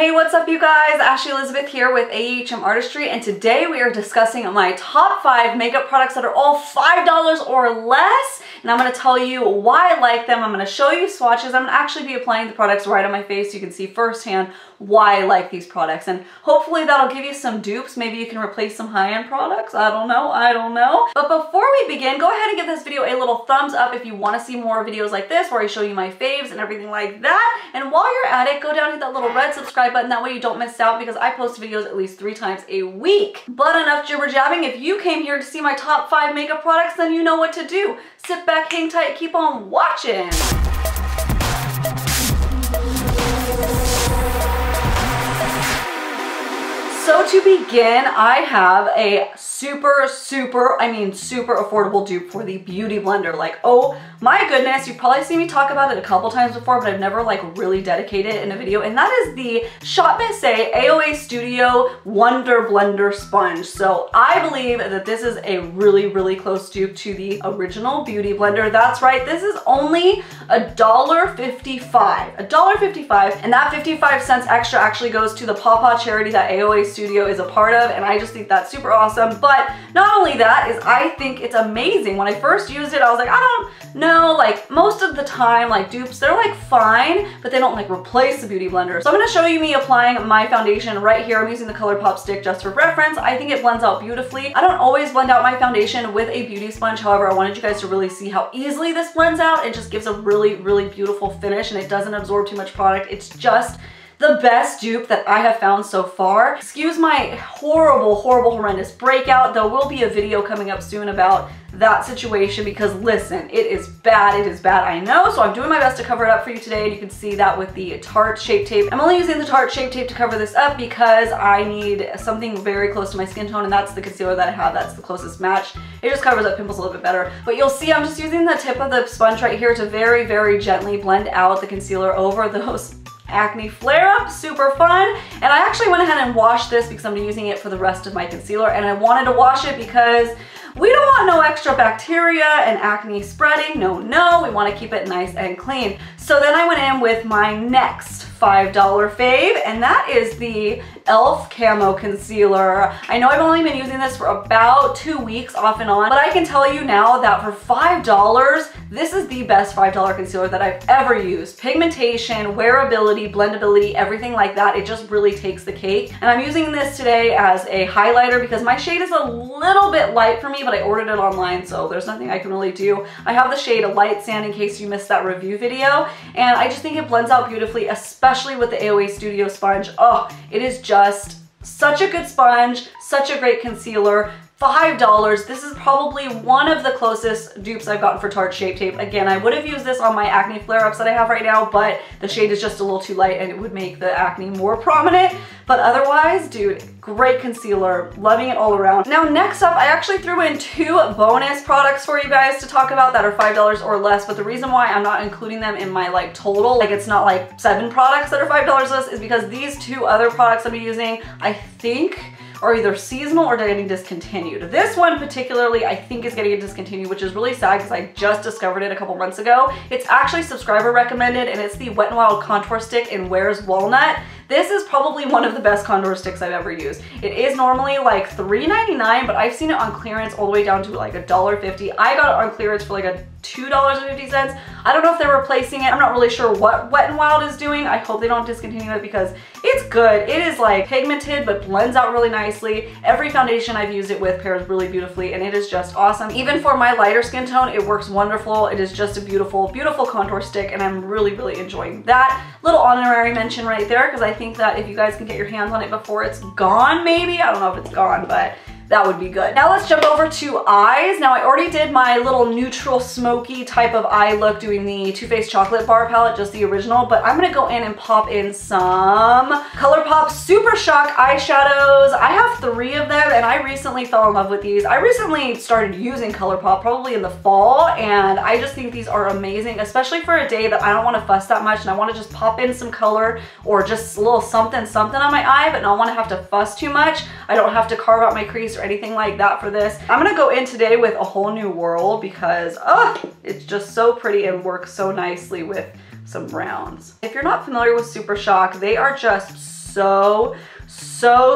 Hey, what's up you guys? Ashley Elizabeth here with AHM Artistry, and today we are discussing my top 5 makeup products that are all $5 or less, and I'm going to tell you why I like them. I'm going to show you swatches. I'm going to actually be applying the products right on my face so you can see firsthand why I like these products, and hopefully that'll give you some dupes. Maybe you can replace some high-end products. I don't know. But before we begin, go ahead and give this video a little thumbs up if you want to see more videos like this where I show you my faves and everything like that. And while you're at it, go down and hit that little red subscribe button. That way you don't miss out, because I post videos at least 3 times a week. But enough jibber jabbing. If you came here to see my top 5 makeup products, then you know what to do. Sit back, hang tight, keep on watching. So to begin, I have a super affordable dupe for the Beauty Blender. Like, oh my goodness, you've probably seen me talk about it a couple times before, but I've never like really dedicated it in a video, and that is the Shot Missé AOA Studio Wonder Blender Sponge. So I believe that this is a really close dupe to the original Beauty Blender. That's right, this is only $1.55. $1.55, and that 55 cents extra actually goes to the Pawpaw charity that AOA Studio is a part of, and I just think that's super awesome. But not only that, is I think it's amazing. When I first used it, I was like, I don't know, like most of the time, like dupes, they're like fine, but they don't like replace the Beauty Blender. So I'm gonna show you me applying my foundation right here. I'm using the ColourPop stick just for reference. I think it blends out beautifully. I don't always blend out my foundation with a beauty sponge. However, I wanted you guys to really see how easily this blends out. It just gives a really beautiful finish, and it doesn't absorb too much product. It's just the best dupe that I have found so far. Excuse my horrendous breakout. There will be a video coming up soon about that situation, because listen, it is bad, I know. So I'm doing my best to cover it up for you today, and you can see that with the Tarte Shape Tape. I'm only using the Tarte Shape Tape to cover this up because I need something very close to my skin tone, and that's the concealer that I have. That's the closest match. It just covers up pimples a little bit better. But you'll see I'm just using the tip of the sponge right here to very gently blend out the concealer over those acne flare-up. Super fun. And I actually went ahead and washed this because I'm using it for the rest of my concealer, and I wanted to wash it because we don't want no extra bacteria and acne spreading. No, we want to keep it nice and clean. So then I went in with my next $5 fave, and that is the e.l.f. Camo Concealer. I know I've only been using this for about 2 weeks off and on, but I can tell you now that for $5, this is the best $5 concealer that I've ever used. Pigmentation, wearability, blendability, everything like that. It just really takes the cake. And I'm using this today as a highlighter because my shade is a little bit light for me, but I ordered it online, so there's nothing I can really do. I have the shade Light Sand in case you missed that review video, and I just think it blends out beautifully, especially with the AOA Studio sponge. Oh, it is just such a good sponge, such a great concealer. $5. This is probably one of the closest dupes I've gotten for Tarte Shape Tape. Again, I would have used this on my acne flare-ups that I have right now, but the shade is just a little too light and it would make the acne more prominent. But otherwise, dude, great concealer. Loving it all around. Now, next up, I actually threw in 2 bonus products for you guys to talk about that are $5 or less, but the reason why I'm not including them in my like total, like it's not like 7 products that are $5 less, is because these 2 other products I'm using, I think, are either seasonal or they're getting discontinued. This one particularly, I think, is getting discontinued, which is really sad because I just discovered it a couple months ago. It's actually subscriber recommended, and it's the Wet n Wild Contour Stick in Where's Walnut. This is probably one of the best contour sticks I've ever used. It is normally like $3.99, but I've seen it on clearance all the way down to like $1.50. I got it on clearance for like a $2.50. I don't know if they're replacing it. I'm not really sure what Wet n Wild is doing. I hope they don't discontinue it because it's good. It is like pigmented but blends out really nicely. Every foundation I've used it with pairs really beautifully, and it is just awesome. Even for my lighter skin tone, it works wonderful. It is just a beautiful contour stick, and I'm really enjoying that. Little honorary mention right there, because I think that if you guys can get your hands on it before it's gone, maybe. I don't know if it's gone, but that would be good. Now let's jump over to eyes. Now I already did my little neutral smoky type of eye look doing the Too Faced Chocolate Bar palette, just the original, but I'm gonna go in and pop in some ColourPop Super Shock eyeshadows. I have 3 of them, and I recently fell in love with these. I recently started using ColourPop probably in the fall, and I just think these are amazing, especially for a day that I don't wanna fuss that much and I wanna just pop in some color or just a little something on my eye, but not wanna have to fuss too much. I don't have to carve out my crease or anything like that for this. I'm gonna go in today with A Whole New World because it's just so pretty and works so nicely with some browns. If you're not familiar with Super Shock, they are just so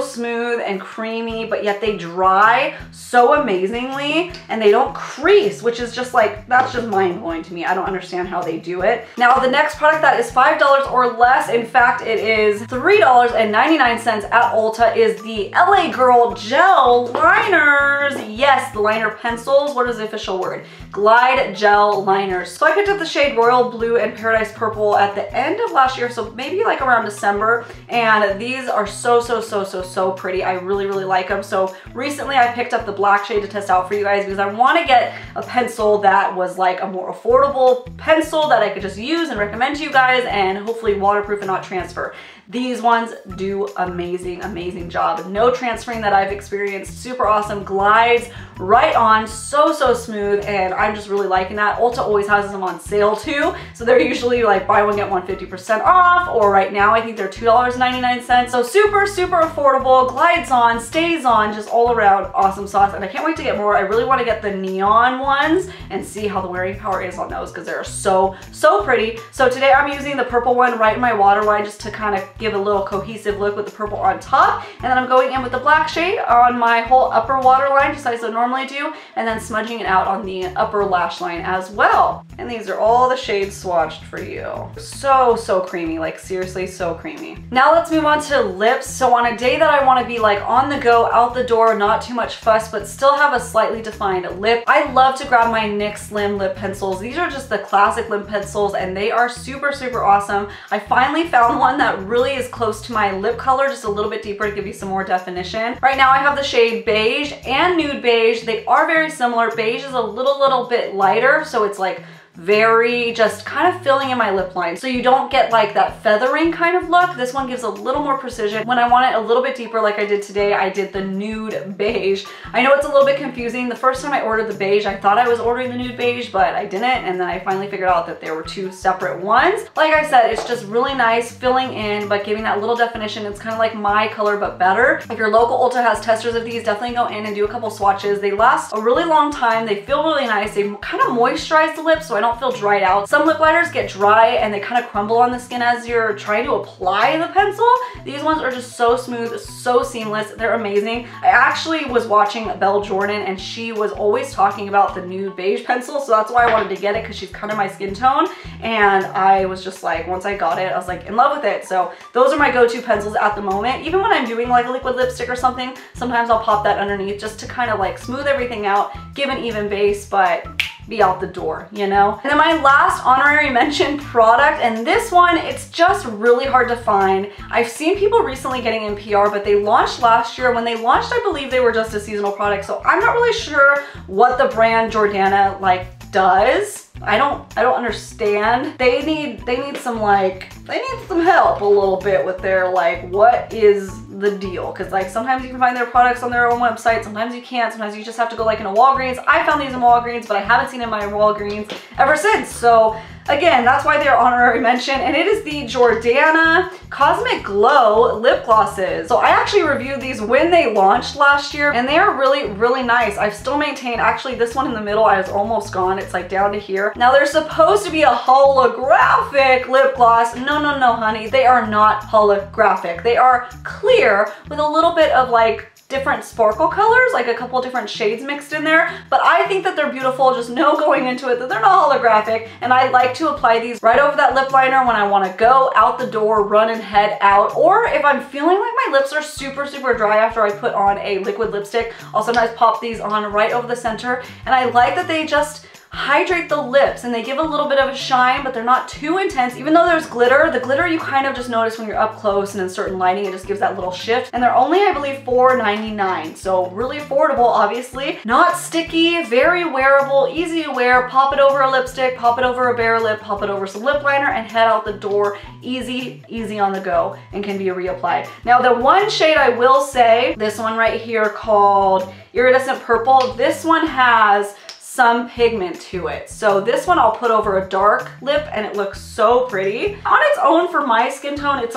smooth and creamy, but yet they dry so amazingly and they don't crease, which is just like, that's just mind-blowing to me. I don't understand how they do it. Now, the next product that is $5 or less, in fact, it is $3.99 at Ulta, is the LA Girl Gel Liners. Yes, the liner pencils. What is the official word? Glide Gel Liners. So I picked up the shade Royal Blue and Paradise Purple at the end of last year, so maybe like around December, and these are so pretty. I really like them. So recently I picked up the black shade to test out for you guys because I want to get a pencil that was like a more affordable pencil that I could just use and recommend to you guys, and hopefully waterproof and not transfer. These ones do amazing job. No transferring that I've experienced. Super awesome. Glides right on. So smooth, and I'm just really liking that. Ulta always has them on sale too, so they're usually like buy one get one 50% off, or right now I think they're $2.99. So super affordable. Glides on, stays on, just all around awesome sauce, and I can't wait to get more. I really want to get the neon ones and see how the wearing power is on those because they're so pretty. So today I'm using the purple one right in my waterline just to kind of give a little cohesive look with the purple on top, and then I'm going in with the black shade on my whole upper waterline just as I normally do, and then smudging it out on the upper lash line as well. And these are all the shades swatched for you. So creamy, like seriously so creamy. Now let's move on to lips. So on a day that I want to be like on the go, out the door, not too much fuss, but still have a slightly defined lip, I love to grab my NYX Slim Lip Pencils. These are just the classic lip pencils, and they are super awesome. I finally found one that really is close to my lip color, just a little bit deeper to give you some more definition. Right now I have the shade Beige and Nude Beige. They are very similar. Beige is a little bit lighter, so it's like very just kind of filling in my lip line, so you don't get like that feathering kind of look. This one gives a little more precision. When I want it a little bit deeper like I did today, I did the Nude Beige. I know it's a little bit confusing. The first time I ordered the beige, I thought I was ordering the Nude Beige, but I didn't, and then I finally figured out that there were two separate ones. Like I said, it's just really nice filling in but giving that little definition. It's kind of like my color but better. If your local Ulta has testers of these, definitely go in and do a couple swatches. They last a really long time. They feel really nice. They kind of moisturize the lips so I don't feel dried out. Some lip liners get dry and they kind of crumble on the skin as you're trying to apply the pencil. These ones are just so smooth, so seamless. They're amazing. I actually was watching Belle Jordan and she was always talking about the Nude Beige pencil, so that's why I wanted to get it, because she's kind of my skin tone, and I was just like, once I got it, I was like in love with it. So those are my go-to pencils at the moment. Even when I'm doing like a liquid lipstick or something, sometimes I'll pop that underneath just to kind of like smooth everything out, give an even base, but be out the door, you know? And then my last honorary mention product, and this one, it's just really hard to find. I've seen people recently getting in PR, but they launched last year. When they launched, I believe they were just a seasonal product, so I'm not really sure what the brand Jordana like does. I don't understand. They need some help a little bit with their like, what is the deal? Because like sometimes you can find their products on their own website, sometimes you can't, sometimes you just have to go like in a Walgreens. I found these in Walgreens, but I haven't seen them in my Walgreens ever since. So again, that's why they're honorary mention, and it is the Jordana Cosmic Glow lip glosses. So I actually reviewed these when they launched last year, and they are really nice. I've still maintained, actually this one in the middle, I was almost gone. It's like down to here. Now they're supposed to be a holographic lip gloss. No, honey, they are not holographic. They are clear with a little bit of like different sparkle colors, like a couple different shades mixed in there, but I think that they're beautiful. Just know going into it that they're not holographic, and I like to apply these right over that lip liner when I want to go out the door, run and head out, or if I'm feeling like my lips are super dry after I put on a liquid lipstick, I'll sometimes pop these on right over the center, and I like that they just hydrate the lips and they give a little bit of a shine, but they're not too intense. Even though there's glitter, the glitter you kind of just notice when you're up close and in certain lighting, it just gives that little shift. And they're only, I believe, $4.99, so really affordable, obviously. Not sticky, very wearable, easy to wear. Pop it over a lipstick, pop it over a bare lip, pop it over some lip liner, and head out the door. Easy on the go, and can be reapplied. Now the one shade I will say, this one right here called Iridescent Purple, this one has some pigment to it. So this one I'll put over a dark lip and it looks so pretty. On its own for my skin tone, it's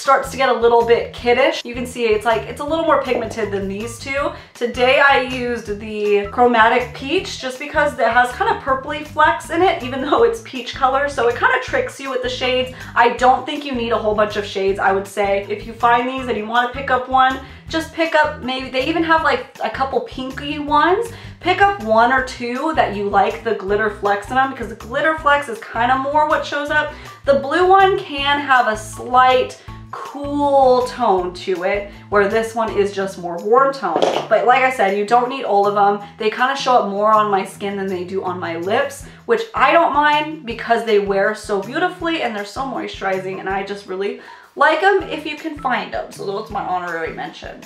starts to get a little bit kiddish. You can see it's a little more pigmented than these two. Today I used the Chromatic Peach just because it has kind of purpley flecks in it, even though it's peach color, so it kind of tricks you with the shades. I don't think you need a whole bunch of shades. I would say if you find these and you want to pick up one, just pick up, maybe they even have like a couple pinky ones. Pick up one or two that you like the glitter flecks in them, because the glitter flecks is kind of more what shows up. The blue one can have a slight cool tone to it, where this one is just more warm tone. But like I said, you don't need all of them. They kind of show up more on my skin than they do on my lips, which I don't mind because they wear so beautifully and they're so moisturizing, and I just really like them if you can find them. So that's my honorary mention.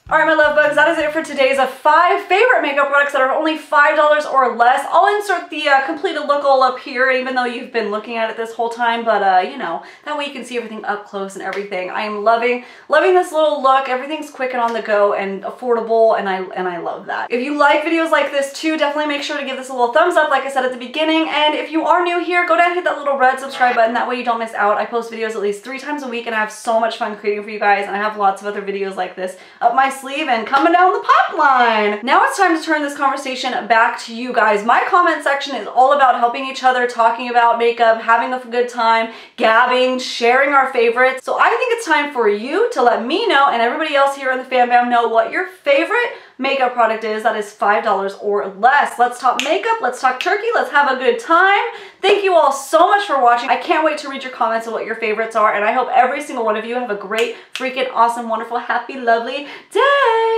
All right, my love bugs, that is it for today's 5 favorite makeup products that are only $5 or less. I'll insert the completed look all up here, even though you've been looking at it this whole time, but you know, that way you can see everything up close and everything. I am loving this little look. Everything's quick and on the go and affordable, and I love that. If you like videos like this too, definitely make sure to give this a little thumbs up, like I said at the beginning. And if you are new here, go down and hit that little red subscribe button. That way you don't miss out. I post videos at least 3 times a week, and I have so much fun creating for you guys, and I have lots of other videos like this up my sleeve and coming down the pipeline. Now it's time to turn this conversation back to you guys. My comment section is all about helping each other, talking about makeup, having a good time, gabbing, sharing our favorites. So I think it's time for you to let me know and everybody else here in the Fam Bam know what your favorite makeup product is that is $5 or less. Let's talk makeup, let's talk turkey, let's have a good time. Thank you all so much for watching. I can't wait to read your comments on what your favorites are, and I hope every single one of you have a great, freaking awesome, wonderful, happy, lovely day.